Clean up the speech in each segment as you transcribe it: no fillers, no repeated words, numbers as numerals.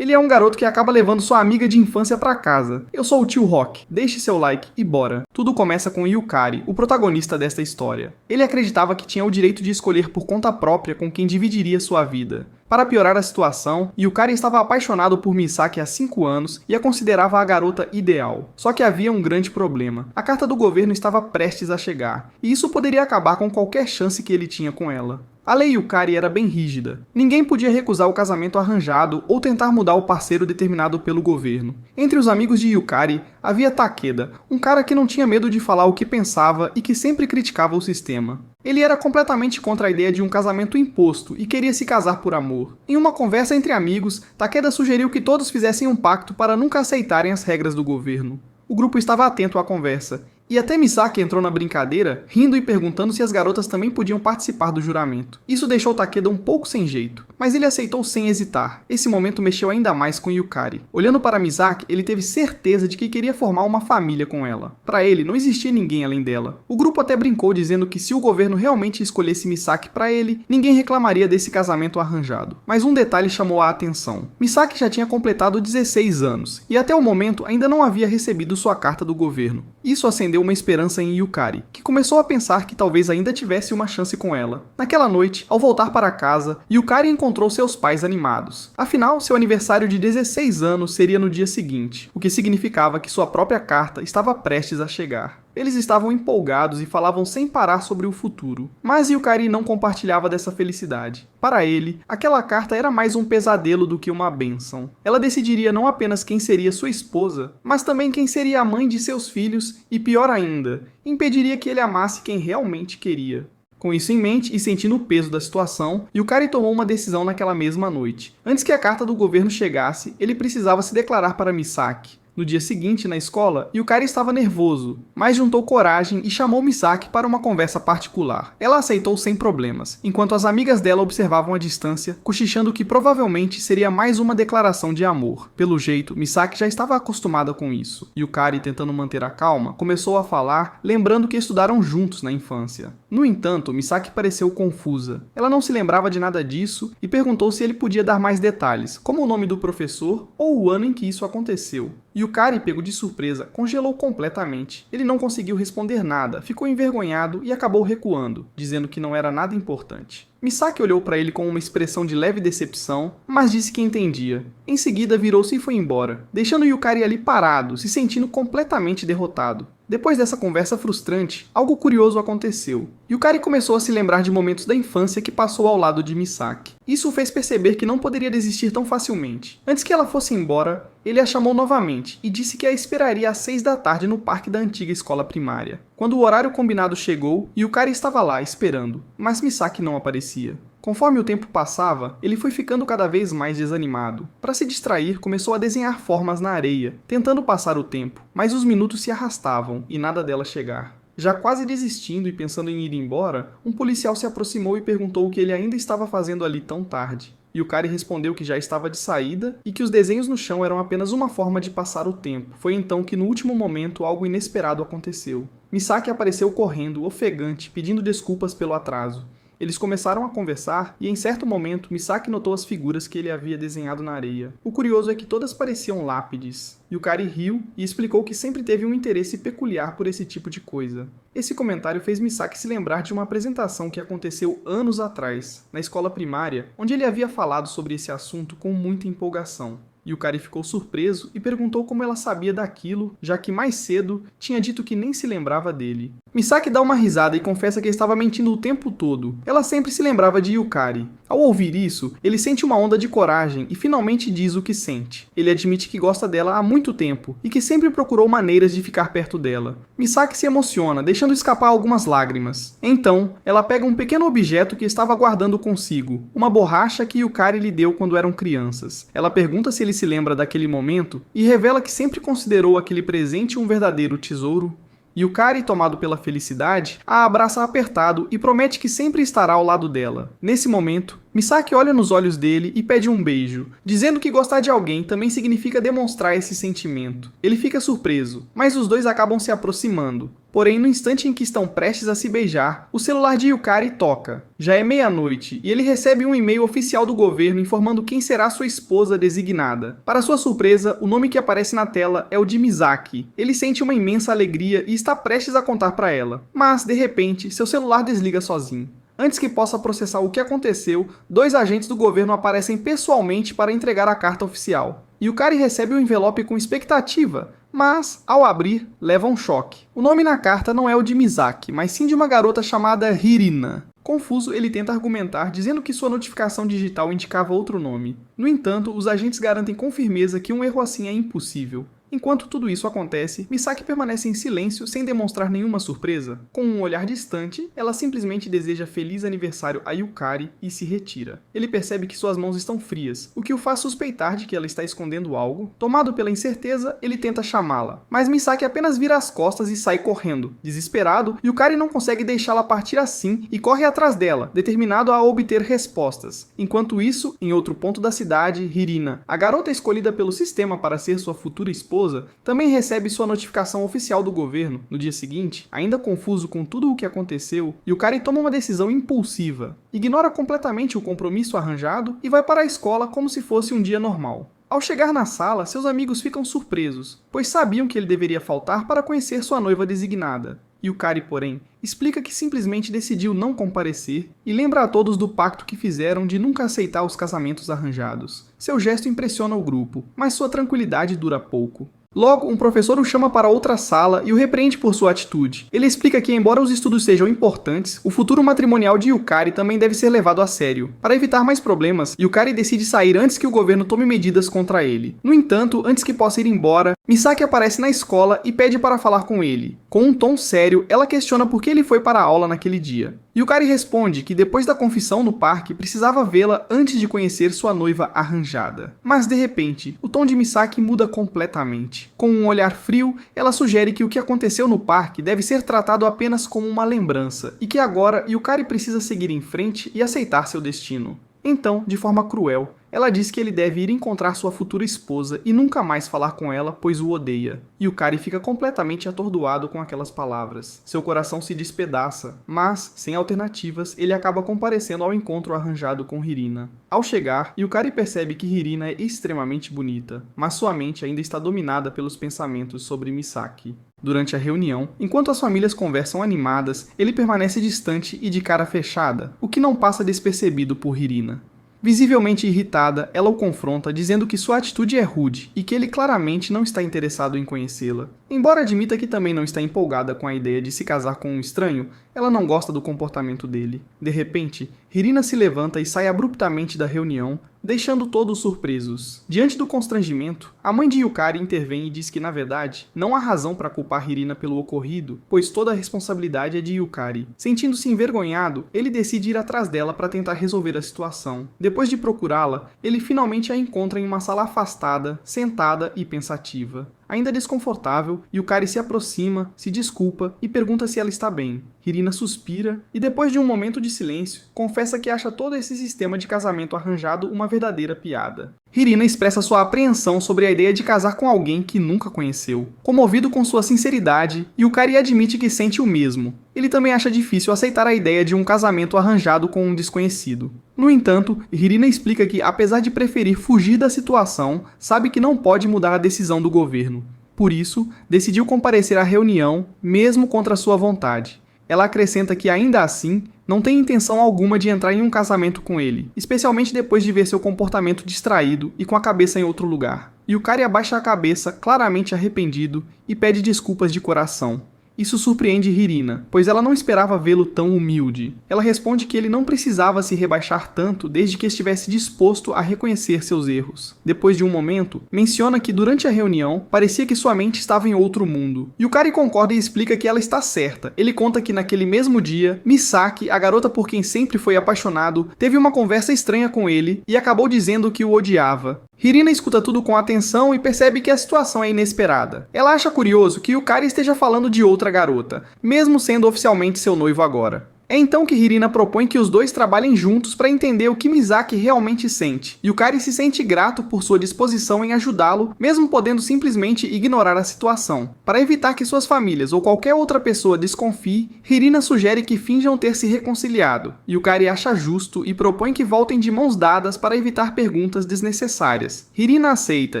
Ele é um garoto que acaba levando sua amiga de infância pra casa. Eu sou o tio Rock, deixe seu like e bora. Tudo começa com Yukari, o protagonista desta história. Ele acreditava que tinha o direito de escolher por conta própria com quem dividiria sua vida. Para piorar a situação, Yukari estava apaixonado por Misaki há 5 anos e a considerava a garota ideal. Só que havia um grande problema. A carta do governo estava prestes a chegar, e isso poderia acabar com qualquer chance que ele tinha com ela. A lei Yukari era bem rígida. Ninguém podia recusar o casamento arranjado ou tentar mudar o parceiro determinado pelo governo. Entre os amigos de Yukari havia Takeda, um cara que não tinha medo de falar o que pensava e que sempre criticava o sistema. Ele era completamente contra a ideia de um casamento imposto e queria se casar por amor. Em uma conversa entre amigos, Takeda sugeriu que todos fizessem um pacto para nunca aceitarem as regras do governo. O grupo estava atento à conversa, e até Misaki entrou na brincadeira, rindo e perguntando se as garotas também podiam participar do juramento. Isso deixou Takeda um pouco sem jeito, mas ele aceitou sem hesitar. Esse momento mexeu ainda mais com Yukari. Olhando para Misaki, ele teve certeza de que queria formar uma família com ela. Para ele, não existia ninguém além dela. O grupo até brincou dizendo que se o governo realmente escolhesse Misaki para ele, ninguém reclamaria desse casamento arranjado. Mas um detalhe chamou a atenção. Misaki já tinha completado 16 anos, e até o momento ainda não havia recebido sua carta do governo. Isso acendeu uma esperança em Yukari, que começou a pensar que talvez ainda tivesse uma chance com ela. Naquela noite, ao voltar para casa, Yukari encontrou seus pais animados. Afinal, seu aniversário de 16 anos seria no dia seguinte, o que significava que sua própria carta estava prestes a chegar. Eles estavam empolgados e falavam sem parar sobre o futuro. Mas Yukari não compartilhava dessa felicidade. Para ele, aquela carta era mais um pesadelo do que uma bênção. Ela decidiria não apenas quem seria sua esposa, mas também quem seria a mãe de seus filhos e, pior ainda, impediria que ele amasse quem realmente queria. Com isso em mente e sentindo o peso da situação, Yukari tomou uma decisão naquela mesma noite. Antes que a carta do governo chegasse, ele precisava se declarar para Misaki. No dia seguinte, na escola, Yukari estava nervoso, mas juntou coragem e chamou Misaki para uma conversa particular. Ela aceitou sem problemas, enquanto as amigas dela observavam à distância, cochichando que provavelmente seria mais uma declaração de amor. Pelo jeito, Misaki já estava acostumada com isso. Yukari, tentando manter a calma, começou a falar, lembrando que estudaram juntos na infância. No entanto, Misaki pareceu confusa. Ela não se lembrava de nada disso e perguntou se ele podia dar mais detalhes, como o nome do professor ou o ano em que isso aconteceu. Yukari, pego de surpresa, congelou completamente. Ele não conseguiu responder nada, ficou envergonhado e acabou recuando, dizendo que não era nada importante. Misaki olhou para ele com uma expressão de leve decepção, mas disse que entendia. Em seguida, virou-se e foi embora, deixando Yukari ali parado, se sentindo completamente derrotado. Depois dessa conversa frustrante, algo curioso aconteceu. Yukari começou a se lembrar de momentos da infância que passou ao lado de Misaki. Isso o fez perceber que não poderia desistir tão facilmente. Antes que ela fosse embora, ele a chamou novamente e disse que a esperaria às 6 da tarde no parque da antiga escola primária. Quando o horário combinado chegou, Yukari estava lá esperando, mas Misaki não aparecia. Conforme o tempo passava, ele foi ficando cada vez mais desanimado. Para se distrair, começou a desenhar formas na areia, tentando passar o tempo, mas os minutos se arrastavam e nada dela chegar. Já quase desistindo e pensando em ir embora, um policial se aproximou e perguntou o que ele ainda estava fazendo ali tão tarde. Yukari respondeu que já estava de saída e que os desenhos no chão eram apenas uma forma de passar o tempo. Foi então que no último momento algo inesperado aconteceu. Misaki apareceu correndo, ofegante, pedindo desculpas pelo atraso. Eles começaram a conversar e em certo momento Misaki notou as figuras que ele havia desenhado na areia. O curioso é que todas pareciam lápides. Yukari riu e explicou que sempre teve um interesse peculiar por esse tipo de coisa. Esse comentário fez Misaki se lembrar de uma apresentação que aconteceu anos atrás, na escola primária, onde ele havia falado sobre esse assunto com muita empolgação. Yukari ficou surpreso e perguntou como ela sabia daquilo, já que mais cedo tinha dito que nem se lembrava dele. Misaki dá uma risada e confessa que estava mentindo o tempo todo. Ela sempre se lembrava de Yukari. Ao ouvir isso, ele sente uma onda de coragem e finalmente diz o que sente. Ele admite que gosta dela há muito tempo e que sempre procurou maneiras de ficar perto dela. Misaki se emociona, deixando escapar algumas lágrimas. Então, ela pega um pequeno objeto que estava guardando consigo, uma borracha que Yukari lhe deu quando eram crianças. Ela pergunta se ele se lembra daquele momento e revela que sempre considerou aquele presente um verdadeiro tesouro. Yukari, tomado pela felicidade, a abraça apertado e promete que sempre estará ao lado dela. Nesse momento, Misaki olha nos olhos dele e pede um beijo, dizendo que gostar de alguém também significa demonstrar esse sentimento. Ele fica surpreso, mas os dois acabam se aproximando. Porém, no instante em que estão prestes a se beijar, o celular de Yukari toca. Já é meia-noite e ele recebe um e-mail oficial do governo informando quem será sua esposa designada. Para sua surpresa, o nome que aparece na tela é o de Misaki. Ele sente uma imensa alegria e está prestes a contar para ela. Mas, de repente, seu celular desliga sozinho. Antes que possa processar o que aconteceu, 2 agentes do governo aparecem pessoalmente para entregar a carta oficial. Yukari recebe o envelope com expectativa, mas, ao abrir, leva um choque. O nome na carta não é o de Misaki, mas sim de uma garota chamada Hirina. Confuso, ele tenta argumentar, dizendo que sua notificação digital indicava outro nome. No entanto, os agentes garantem com firmeza que um erro assim é impossível. Enquanto tudo isso acontece, Misaki permanece em silêncio sem demonstrar nenhuma surpresa. Com um olhar distante, ela simplesmente deseja feliz aniversário a Yukari e se retira. Ele percebe que suas mãos estão frias, o que o faz suspeitar de que ela está escondendo algo. Tomado pela incerteza, ele tenta chamá-la, mas Misaki apenas vira as costas e sai correndo. Desesperado, Yukari não consegue deixá-la partir assim e corre atrás dela, determinado a obter respostas. Enquanto isso, em outro ponto da cidade, Hirina, a garota escolhida pelo sistema para ser sua futura esposa, também recebe sua notificação oficial do governo. No dia seguinte, ainda confuso com tudo o que aconteceu, Yukari toma uma decisão impulsiva. Ignora completamente o compromisso arranjado e vai para a escola como se fosse um dia normal. Ao chegar na sala, seus amigos ficam surpresos, pois sabiam que ele deveria faltar para conhecer sua noiva designada. Yukari, porém, explica que simplesmente decidiu não comparecer e lembra a todos do pacto que fizeram de nunca aceitar os casamentos arranjados. Seu gesto impressiona o grupo, mas sua tranquilidade dura pouco. Logo, um professor o chama para outra sala e o repreende por sua atitude. Ele explica que, embora os estudos sejam importantes, o futuro matrimonial de Yukari também deve ser levado a sério. Para evitar mais problemas, Yukari decide sair antes que o governo tome medidas contra ele. No entanto, antes que possa ir embora, Misaki aparece na escola e pede para falar com ele. Com um tom sério, ela questiona por que ele foi para a aula naquele dia. Yukari responde que depois da confissão no parque, precisava vê-la antes de conhecer sua noiva arranjada. Mas de repente, o tom de Misaki muda completamente. Com um olhar frio, ela sugere que o que aconteceu no parque deve ser tratado apenas como uma lembrança, e que agora Yukari precisa seguir em frente e aceitar seu destino. Então, de forma cruel, ela diz que ele deve ir encontrar sua futura esposa e nunca mais falar com ela, pois o odeia. Yukari fica completamente atordoado com aquelas palavras. Seu coração se despedaça, mas, sem alternativas, ele acaba comparecendo ao encontro arranjado com Hirina. Ao chegar, Yukari percebe que Hirina é extremamente bonita, mas sua mente ainda está dominada pelos pensamentos sobre Misaki. Durante a reunião, enquanto as famílias conversam animadas, ele permanece distante e de cara fechada, o que não passa despercebido por Hirina. Visivelmente irritada, ela o confronta, dizendo que sua atitude é rude e que ele claramente não está interessado em conhecê-la. Embora admita que também não está empolgada com a ideia de se casar com um estranho, ela não gosta do comportamento dele. De repente, Hirina se levanta e sai abruptamente da reunião, deixando todos surpresos. Diante do constrangimento, a mãe de Yukari intervém e diz que, na verdade, não há razão para culpar Hirina pelo ocorrido, pois toda a responsabilidade é de Yukari. Sentindo-se envergonhado, ele decide ir atrás dela para tentar resolver a situação. Depois de procurá-la, ele finalmente a encontra em uma sala afastada, sentada e pensativa. Ainda desconfortável, Yukari se aproxima, se desculpa e pergunta se ela está bem. Hirina suspira e, depois de um momento de silêncio, confessa que acha todo esse sistema de casamento arranjado uma verdadeira piada. Hirina expressa sua apreensão sobre a ideia de casar com alguém que nunca conheceu. Comovido com sua sinceridade, Yukari admite que sente o mesmo. Ele também acha difícil aceitar a ideia de um casamento arranjado com um desconhecido. No entanto, Hirina explica que, apesar de preferir fugir da situação, sabe que não pode mudar a decisão do governo. Por isso, decidiu comparecer à reunião, mesmo contra sua vontade. Ela acrescenta que, ainda assim, não tem intenção alguma de entrar em um casamento com ele, especialmente depois de ver seu comportamento distraído e com a cabeça em outro lugar. Yukari abaixa a cabeça, claramente arrependido, e pede desculpas de coração. Isso surpreende Hirina, pois ela não esperava vê-lo tão humilde. Ela responde que ele não precisava se rebaixar tanto desde que estivesse disposto a reconhecer seus erros. Depois de um momento, menciona que durante a reunião, parecia que sua mente estava em outro mundo. Yukari concorda e explica que ela está certa. Ele conta que naquele mesmo dia, Misaki, a garota por quem sempre foi apaixonado, teve uma conversa estranha com ele e acabou dizendo que o odiava. Hirina escuta tudo com atenção e percebe que a situação é inesperada. Ela acha curioso que Yukari esteja falando de outra garota, mesmo sendo oficialmente seu noivo agora. É então que Hirina propõe que os dois trabalhem juntos para entender o que Misaki realmente sente. Yukari se sente grato por sua disposição em ajudá-lo, mesmo podendo simplesmente ignorar a situação. Para evitar que suas famílias ou qualquer outra pessoa desconfie, Hirina sugere que finjam ter se reconciliado. Yukari acha justo e propõe que voltem de mãos dadas para evitar perguntas desnecessárias. Hirina aceita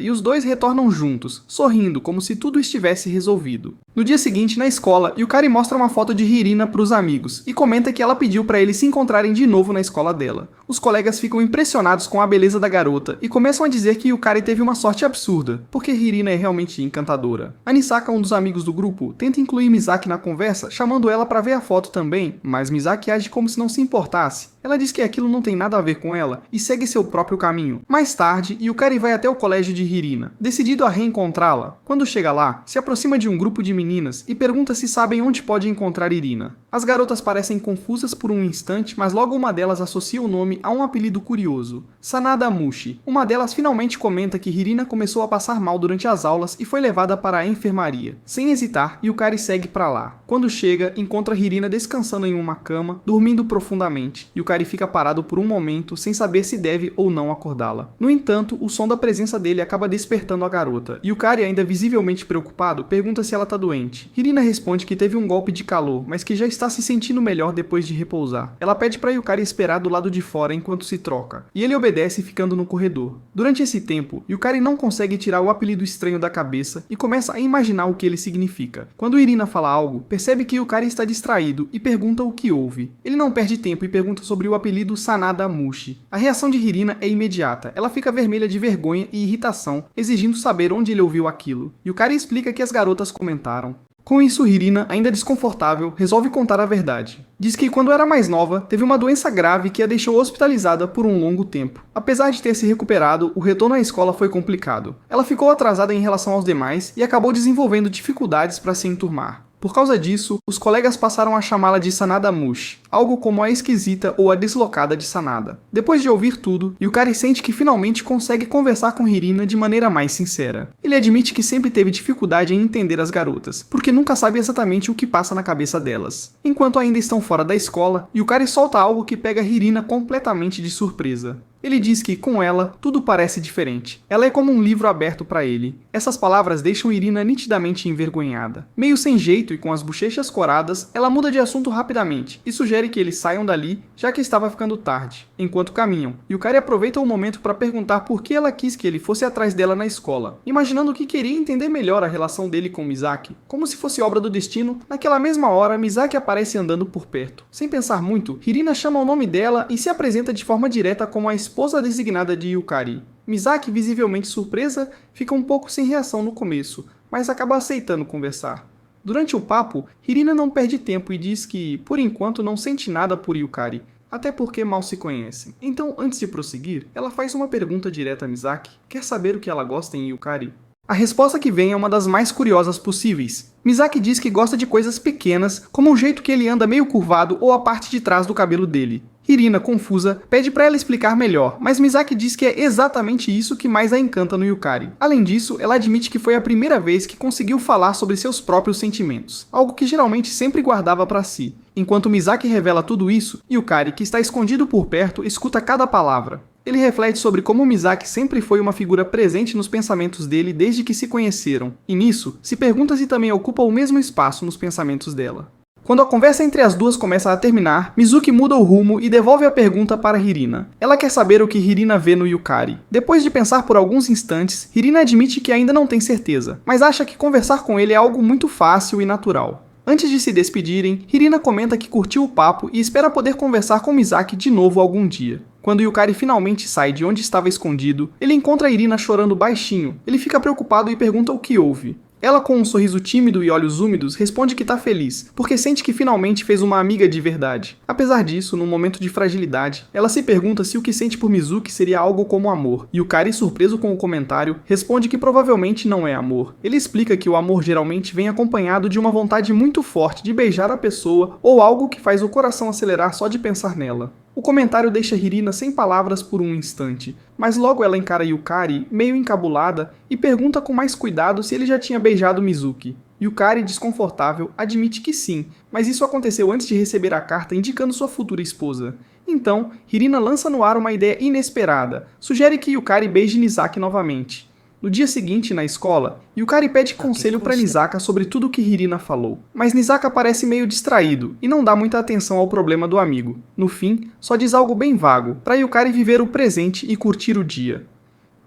e os dois retornam juntos, sorrindo como se tudo estivesse resolvido. No dia seguinte, na escola, Yukari mostra uma foto de Hirina para os amigos e comenta que ela pediu para eles se encontrarem de novo na escola dela. Os colegas ficam impressionados com a beleza da garota e começam a dizer que Yukari teve uma sorte absurda, porque Hirina é realmente encantadora. Anisaka, um dos amigos do grupo, tenta incluir Misaki na conversa, chamando ela para ver a foto também, mas Misaki age como se não se importasse. Ela diz que aquilo não tem nada a ver com ela e segue seu próprio caminho. Mais tarde, Yukari vai até o colégio de Hirina, decidido a reencontrá-la. Quando chega lá, se aproxima de um grupo de meninas e pergunta se sabem onde pode encontrar Irina. As garotas parecem confusas por um instante, mas logo uma delas associa o nome a um apelido curioso, Sanada Mushi. Uma delas finalmente comenta que Hirina começou a passar mal durante as aulas e foi levada para a enfermaria. Sem hesitar, Yukari segue para lá. Quando chega, encontra Hirina descansando em uma cama, dormindo profundamente. Yukari fica parado por um momento, sem saber se deve ou não acordá-la. No entanto, o som da presença dele acaba despertando a garota. Yukari, ainda visivelmente preocupado, pergunta se ela está doente. Hirina responde que teve um golpe de calor, mas que já está se sentindo melhor depois de repousar. Ela pede para Yukari esperar do lado de fora enquanto se troca, e ele obedece ficando no corredor. Durante esse tempo, Yukari não consegue tirar o apelido estranho da cabeça e começa a imaginar o que ele significa. Quando Irina fala algo, percebe que Yukari está distraído e pergunta o que houve. Ele não perde tempo e pergunta sobre o apelido Sanada Mushi. A reação de Hirina é imediata. Ela fica vermelha de vergonha e irritação, exigindo saber onde ele ouviu aquilo. Yukari explica que as garotas comentaram. Com isso, Hirina, ainda desconfortável, resolve contar a verdade. Diz que quando era mais nova, teve uma doença grave que a deixou hospitalizada por um longo tempo. Apesar de ter se recuperado, o retorno à escola foi complicado. Ela ficou atrasada em relação aos demais e acabou desenvolvendo dificuldades para se enturmar. Por causa disso, os colegas passaram a chamá-la de Sanada Mushi, algo como a esquisita ou a deslocada de Sanada. Depois de ouvir tudo, Yukari sente que finalmente consegue conversar com Hirina de maneira mais sincera. Ele admite que sempre teve dificuldade em entender as garotas, porque nunca sabe exatamente o que passa na cabeça delas. Enquanto ainda estão fora da escola, Yukari solta algo que pega Hirina completamente de surpresa. Ele diz que, com ela, tudo parece diferente. Ela é como um livro aberto para ele. Essas palavras deixam Irina nitidamente envergonhada. Meio sem jeito e com as bochechas coradas, ela muda de assunto rapidamente e sugere que eles saiam dali, já que estava ficando tarde. Enquanto caminham, Yukari aproveita o momento para perguntar por que ela quis que ele fosse atrás dela na escola, imaginando que queria entender melhor a relação dele com Misaki. Como se fosse obra do destino, naquela mesma hora, Misaki aparece andando por perto. Sem pensar muito, Hirina chama o nome dela e se apresenta de forma direta como a esposa designada de Yukari. Misaki, visivelmente surpresa, fica um pouco sem reação no começo, mas acaba aceitando conversar. Durante o papo, Hirina não perde tempo e diz que, por enquanto, não sente nada por Yukari, até porque mal se conhecem. Então, antes de prosseguir, ela faz uma pergunta direta a Misaki: quer saber o que ela gosta em Yukari? A resposta que vem é uma das mais curiosas possíveis. Misaki diz que gosta de coisas pequenas, como o jeito que ele anda meio curvado ou a parte de trás do cabelo dele. Hirina, confusa, pede para ela explicar melhor, mas Misaki diz que é exatamente isso que mais a encanta no Yukari. Além disso, ela admite que foi a primeira vez que conseguiu falar sobre seus próprios sentimentos, algo que geralmente sempre guardava para si. Enquanto Misaki revela tudo isso, Yukari, que está escondido por perto, escuta cada palavra. Ele reflete sobre como Misaki sempre foi uma figura presente nos pensamentos dele desde que se conheceram, e nisso, se pergunta se também ocupa o mesmo espaço nos pensamentos dela. Quando a conversa entre as duas começa a terminar, Mizuki muda o rumo e devolve a pergunta para Hirina. Ela quer saber o que Hirina vê no Yukari. Depois de pensar por alguns instantes, Hirina admite que ainda não tem certeza, mas acha que conversar com ele é algo muito fácil e natural. Antes de se despedirem, Hirina comenta que curtiu o papo e espera poder conversar com Misaki de novo algum dia. Quando Yukari finalmente sai de onde estava escondido, ele encontra Irina chorando baixinho. Ele fica preocupado e pergunta o que houve. Ela, com um sorriso tímido e olhos úmidos, responde que tá feliz, porque sente que finalmente fez uma amiga de verdade. Apesar disso, num momento de fragilidade, ela se pergunta se o que sente por Mizuki seria algo como amor. Yukari, surpreso com o comentário, responde que provavelmente não é amor. Ele explica que o amor geralmente vem acompanhado de uma vontade muito forte de beijar a pessoa ou algo que faz o coração acelerar só de pensar nela. O comentário deixa Hirina sem palavras por um instante, mas logo ela encara Yukari, meio encabulada, e pergunta com mais cuidado se ele já tinha beijado Mizuki. Yukari, desconfortável, admite que sim, mas isso aconteceu antes de receber a carta indicando sua futura esposa. Então, Hirina lança no ar uma ideia inesperada, sugere que Yukari beije Nizaki novamente. No dia seguinte, na escola, Yukari pede conselho para Nisaka sobre tudo o que Hirina falou. Mas Nisaka parece meio distraído e não dá muita atenção ao problema do amigo. No fim, só diz algo bem vago, para Yukari viver o presente e curtir o dia.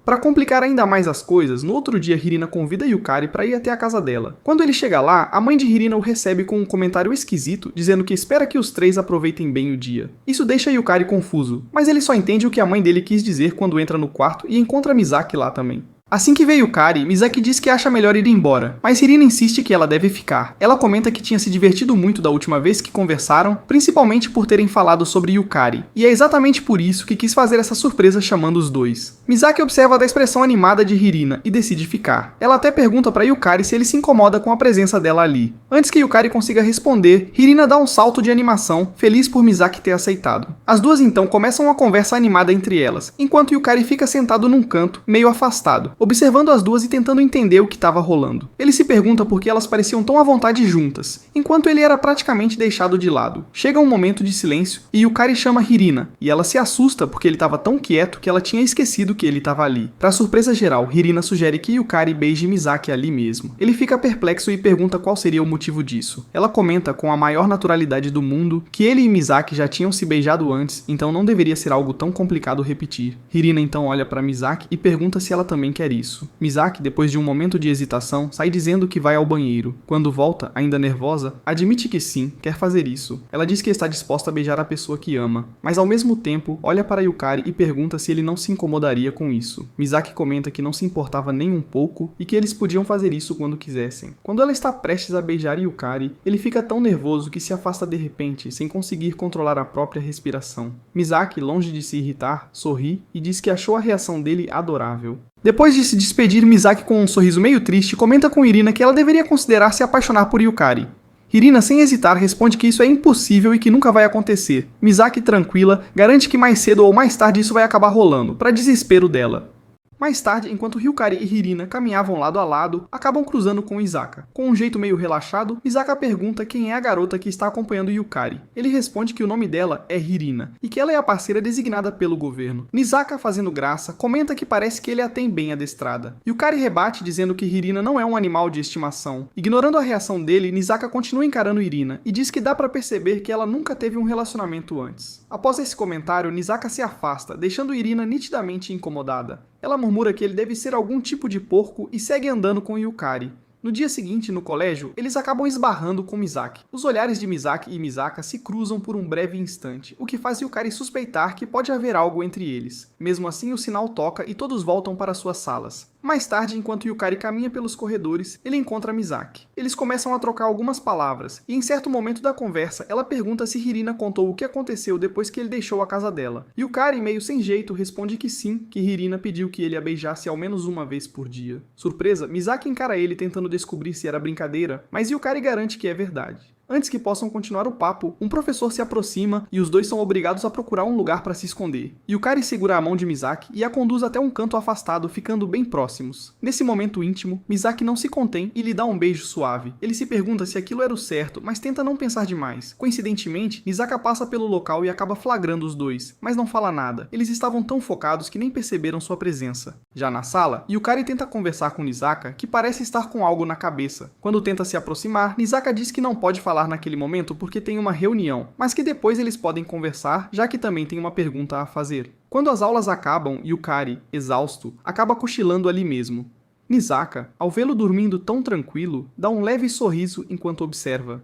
Para complicar ainda mais as coisas, no outro dia Hirina convida Yukari para ir até a casa dela. Quando ele chega lá, a mãe de Hirina o recebe com um comentário esquisito, dizendo que espera que os três aproveitem bem o dia. Isso deixa Yukari confuso, mas ele só entende o que a mãe dele quis dizer quando entra no quarto e encontra Misaki lá também. Assim que vê Yukari, Misaki diz que acha melhor ir embora, mas Hirina insiste que ela deve ficar. Ela comenta que tinha se divertido muito da última vez que conversaram, principalmente por terem falado sobre Yukari, e é exatamente por isso que quis fazer essa surpresa chamando os dois. Misaki observa da expressão animada de Hirina e decide ficar. Ela até pergunta para Yukari se ele se incomoda com a presença dela ali. Antes que Yukari consiga responder, Hirina dá um salto de animação, feliz por Misaki ter aceitado. As duas então começam uma conversa animada entre elas, enquanto Yukari fica sentado num canto, meio afastado, observando as duas e tentando entender o que estava rolando. Ele se pergunta por que elas pareciam tão à vontade juntas, enquanto ele era praticamente deixado de lado. Chega um momento de silêncio e Yukari chama Hirina, e ela se assusta porque ele estava tão quieto que ela tinha esquecido que ele estava ali. Para surpresa geral, Hirina sugere que Yukari beije Misaki ali mesmo. Ele fica perplexo e pergunta qual seria o motivo disso. Ela comenta com a maior naturalidade do mundo que ele e Misaki já tinham se beijado antes, então não deveria ser algo tão complicado repetir. Hirina então olha para Misaki e pergunta se ela também quer isso. Misaki, depois de um momento de hesitação, sai dizendo que vai ao banheiro. Quando volta, ainda nervosa, admite que sim, quer fazer isso. Ela diz que está disposta a beijar a pessoa que ama, mas ao mesmo tempo olha para Yukari e pergunta se ele não se incomodaria com isso. Misaki comenta que não se importava nem um pouco e que eles podiam fazer isso quando quisessem. Quando ela está prestes a beijar Yukari, ele fica tão nervoso que se afasta de repente, sem conseguir controlar a própria respiração. Misaki, longe de se irritar, sorri e diz que achou a reação dele adorável. Depois de se despedir, Misaki com um sorriso meio triste comenta com Hirina que ela deveria considerar se apaixonar por Yukari. Hirina, sem hesitar, responde que isso é impossível e que nunca vai acontecer. Misaki, tranquila, garante que mais cedo ou mais tarde isso vai acabar rolando, para desespero dela. Mais tarde, enquanto Yukari e Hirina caminhavam lado a lado, acabam cruzando com Isaka. Com um jeito meio relaxado, Isaka pergunta quem é a garota que está acompanhando Yukari. Ele responde que o nome dela é Hirina, e que ela é a parceira designada pelo governo. Nisaka, fazendo graça, comenta que parece que ele a tem bem adestrada. Yukari rebate dizendo que Hirina não é um animal de estimação. Ignorando a reação dele, Nisaka continua encarando Hirina, e diz que dá para perceber que ela nunca teve um relacionamento antes. Após esse comentário, Nisaka se afasta, deixando Hirina nitidamente incomodada. Ela murmura que ele deve ser algum tipo de porco e segue andando com Yukari. No dia seguinte, no colégio, eles acabam esbarrando com Misaki. Os olhares de Misaki e Misaka se cruzam por um breve instante, o que faz Yukari suspeitar que pode haver algo entre eles. Mesmo assim, o sinal toca e todos voltam para suas salas. Mais tarde, enquanto Yukari caminha pelos corredores, ele encontra Misaki. Eles começam a trocar algumas palavras, e em certo momento da conversa, ela pergunta se Hirina contou o que aconteceu depois que ele deixou a casa dela. Yukari, meio sem jeito, responde que sim, que Hirina pediu que ele a beijasse ao menos uma vez por dia. Surpresa, Misaki encara ele tentando descobrir se era brincadeira, mas Yukari garante que é verdade. Antes que possam continuar o papo, um professor se aproxima e os dois são obrigados a procurar um lugar para se esconder. Yukari segura a mão de Misaki e a conduz até um canto afastado, ficando bem próximos. Nesse momento íntimo, Misaki não se contém e lhe dá um beijo suave. Ele se pergunta se aquilo era o certo, mas tenta não pensar demais. Coincidentemente, Nisaka passa pelo local e acaba flagrando os dois, mas não fala nada. Eles estavam tão focados que nem perceberam sua presença. Já na sala, Yukari tenta conversar com Nisaka, que parece estar com algo na cabeça. Quando tenta se aproximar, Nisaka diz que não pode falar naquele momento porque tem uma reunião, mas que depois eles podem conversar, já que também tem uma pergunta a fazer. Quando as aulas acabam, Yukari, exausto, acaba cochilando ali mesmo. Nisaka, ao vê-lo dormindo tão tranquilo, dá um leve sorriso enquanto observa.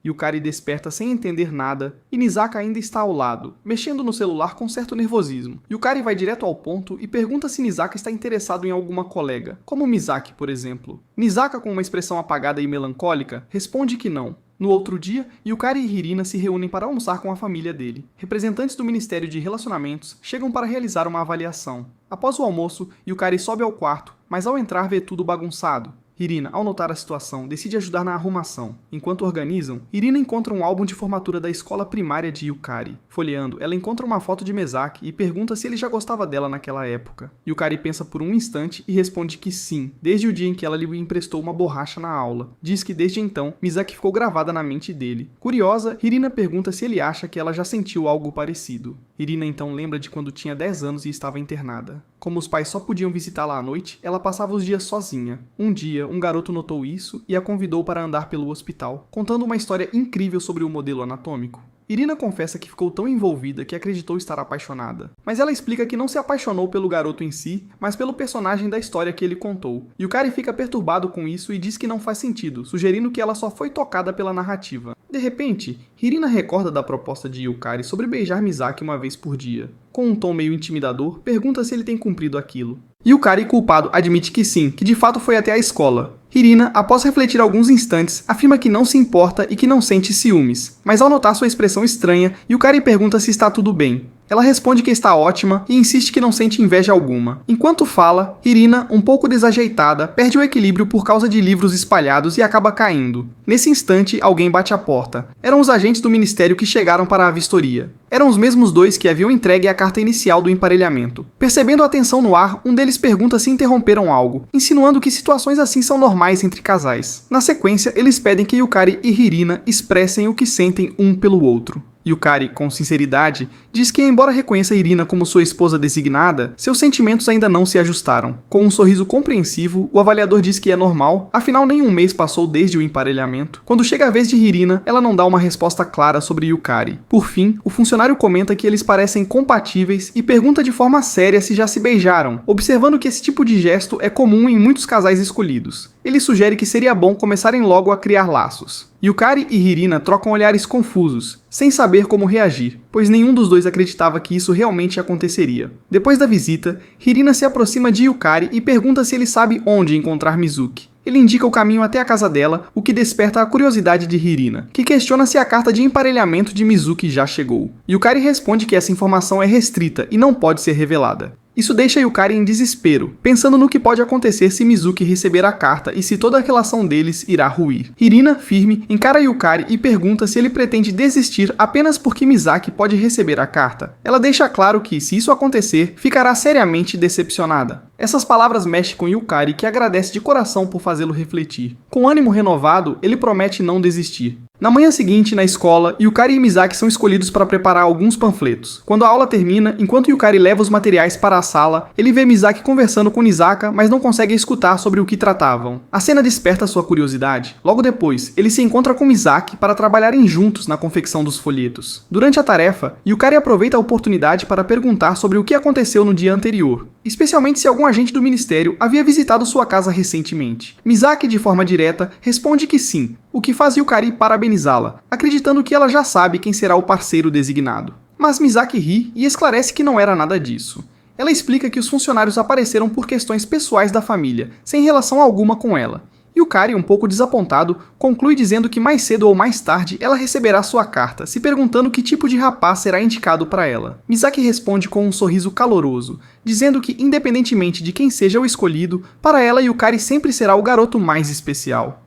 Yukari desperta sem entender nada e Nisaka ainda está ao lado, mexendo no celular com certo nervosismo. Yukari vai direto ao ponto e pergunta se Nisaka está interessado em alguma colega, como Misaki, por exemplo. Nisaka, com uma expressão apagada e melancólica, responde que não. No outro dia, Yukari e Hirina se reúnem para almoçar com a família dele. Representantes do Ministério de Relacionamentos chegam para realizar uma avaliação. Após o almoço, Yukari sobe ao quarto, mas ao entrar vê tudo bagunçado. Irina, ao notar a situação, decide ajudar na arrumação. Enquanto organizam, Irina encontra um álbum de formatura da escola primária de Yukari. Folheando, ela encontra uma foto de Misaki e pergunta se ele já gostava dela naquela época. Yukari pensa por um instante e responde que sim, desde o dia em que ela lhe emprestou uma borracha na aula. Diz que desde então, Misaki ficou gravada na mente dele. Curiosa, Irina pergunta se ele acha que ela já sentiu algo parecido. Irina então lembra de quando tinha 10 anos e estava internada. Como os pais só podiam visitá-la à noite, ela passava os dias sozinha. Um dia, um garoto notou isso e a convidou para andar pelo hospital, contando uma história incrível sobre o modelo anatômico. Irina confessa que ficou tão envolvida que acreditou estar apaixonada. Mas ela explica que não se apaixonou pelo garoto em si, mas pelo personagem da história que ele contou. Yukari fica perturbado com isso e diz que não faz sentido, sugerindo que ela só foi tocada pela narrativa. De repente, Irina recorda da proposta de Yukari sobre beijar Misaki uma vez por dia. Com um tom meio intimidador, pergunta se ele tem cumprido aquilo. Yukari, culpado, admite que sim, que de fato foi até a escola. Irina, após refletir alguns instantes, afirma que não se importa e que não sente ciúmes. Mas ao notar sua expressão estranha, Yukari pergunta se está tudo bem. Ela responde que está ótima e insiste que não sente inveja alguma. Enquanto fala, Irina, um pouco desajeitada, perde o equilíbrio por causa de livros espalhados e acaba caindo. Nesse instante, alguém bate à porta. Eram os agentes do ministério que chegaram para a vistoria. Eram os mesmos dois que haviam entregue a carta inicial do emparelhamento. Percebendo a tensão no ar, um deles pergunta se interromperam algo, insinuando que situações assim são normais entre casais. Na sequência, eles pedem que Yukari e Irina expressem o que sentem um pelo outro. Yukari, com sinceridade, diz que, embora reconheça Irina como sua esposa designada, seus sentimentos ainda não se ajustaram. Com um sorriso compreensivo, o avaliador diz que é normal, afinal nem um mês passou desde o emparelhamento. Quando chega a vez de Irina, ela não dá uma resposta clara sobre Yukari. Por fim, o funcionário comenta que eles parecem compatíveis e pergunta de forma séria se já se beijaram, observando que esse tipo de gesto é comum em muitos casais escolhidos. Ele sugere que seria bom começarem logo a criar laços. Yukari e Irina trocam olhares confusos, sem saber como reagir, pois nenhum dos dois acreditava que isso realmente aconteceria. Depois da visita, Irina se aproxima de Yukari e pergunta se ele sabe onde encontrar Mizuki. Ele indica o caminho até a casa dela, o que desperta a curiosidade de Irina, que questiona se a carta de emparelhamento de Mizuki já chegou. Yukari responde que essa informação é restrita e não pode ser revelada. Isso deixa Yukari em desespero, pensando no que pode acontecer se Mizuki receber a carta e se toda a relação deles irá ruir. Irina, firme, encara Yukari e pergunta se ele pretende desistir apenas porque Misaki pode receber a carta. Ela deixa claro que, se isso acontecer, ficará seriamente decepcionada. Essas palavras mexem com Yukari, que agradece de coração por fazê-lo refletir. Com ânimo renovado, ele promete não desistir. Na manhã seguinte, na escola, Yukari e Misaki são escolhidos para preparar alguns panfletos. Quando a aula termina, enquanto Yukari leva os materiais para a sala, ele vê Misaki conversando com Nisaka, mas não consegue escutar sobre o que tratavam. A cena desperta sua curiosidade. Logo depois, ele se encontra com Misaki para trabalharem juntos na confecção dos folhetos. Durante a tarefa, Yukari aproveita a oportunidade para perguntar sobre o que aconteceu no dia anterior, especialmente se algum agente do ministério havia visitado sua casa recentemente. Misaki, de forma direta, responde que sim, o que faz Yukari parabenizá-la, acreditando que ela já sabe quem será o parceiro designado. Mas Misaki ri e esclarece que não era nada disso. Ela explica que os funcionários apareceram por questões pessoais da família, sem relação alguma com ela. Yukari, um pouco desapontado, conclui dizendo que mais cedo ou mais tarde ela receberá sua carta, se perguntando que tipo de rapaz será indicado para ela. Misaki responde com um sorriso caloroso, dizendo que, independentemente de quem seja o escolhido, para ela Yukari sempre será o garoto mais especial.